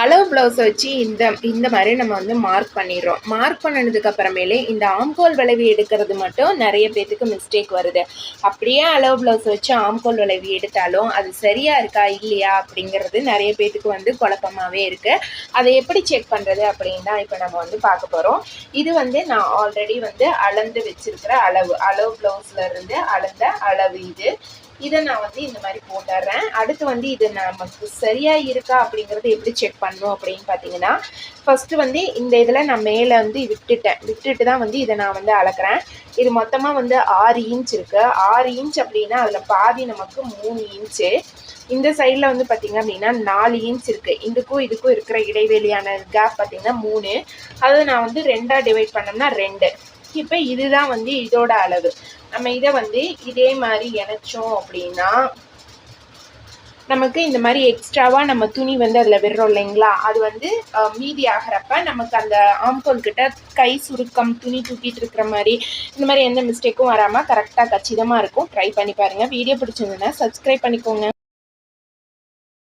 அளவு ப்ளவுஸை வச்சு இந்த மாதிரி நம்ம வந்து மார்க் பண்ணிடுறோம். மார்க் பண்ணதுக்கு அப்புறமேலே இந்த ஆம்கோல் வளைவு எடுக்கிறது மட்டும் நிறைய பேத்துக்கு மிஸ்டேக் வருது. அப்படியே அளவு ப்ளவுஸை வச்சு ஆம்கோல் வளைவு எடுத்தாலும் அது சரியாக இருக்கா இல்லையா அப்படிங்கிறது நிறைய பேத்துக்கு வந்து குழப்பமாகவே இருக்குது. அதை எப்படி செக் பண்ணுறது அப்படின்னு தான் இப்போ நம்ம வந்து பார்க்க போகிறோம். இது வந்து நான் ஆல்ரெடி வந்து அளந்து வச்சிருக்கிற அளவு ப்ளவுஸில் இருந்து அளந்த அளவு இதை நான் வந்து இந்த மாதிரி போட்டுடுறேன். அடுத்து வந்து இது நமக்கு சரியாக இருக்கா அப்படிங்கிறது எப்படி செக் பண்ணணும் அப்படின்னு பார்த்தீங்கன்னா, ஃபஸ்ட்டு வந்து இந்த இதில் நான் மேலே வந்து விட்டுட்டு தான் வந்து இதை நான் வந்து அளக்குறேன். இது மொத்தமாக வந்து 6 இன்ச் இருக்குது. 6 இன்ச் அப்படின்னா அதில் பாதி நமக்கு 3 இன்ச்சு. இந்த சைடில் வந்து பார்த்திங்க அப்படின்னா 4 இன்ச் இருக்குது. இதுக்கும் இருக்கிற இடைவெளியான கேப் பார்த்திங்கன்னா 3. அதை நான் வந்து 2ஆக டிவைட் பண்ணோம்னா 2. இப்போ இதுதான் வந்து இதோட அளவு. நம்ம இதை வந்து இதே மாதிரி இணைச்சோம் அப்படின்னா நமக்கு இந்த மாதிரி எக்ஸ்ட்ராவாக நம்ம துணி வந்து அதில் விடுறோம் இல்லைங்களா, அது வந்து மீதி ஆகிறப்ப நமக்கு அந்த ஆம்கோல் கிட்ட கை சுருக்கம், துணி தூக்கிட்டு இருக்கிற மாதிரி இந்த மாதிரி எந்த மிஸ்டேக்கும் வராமல் கரெக்டாக கச்சிதமாக இருக்கும். ட்ரை பண்ணி பாருங்கள். வீடியோ பிடிச்சிருந்ததுன்னா சப்ஸ்கிரைப் பண்ணிக்கோங்க.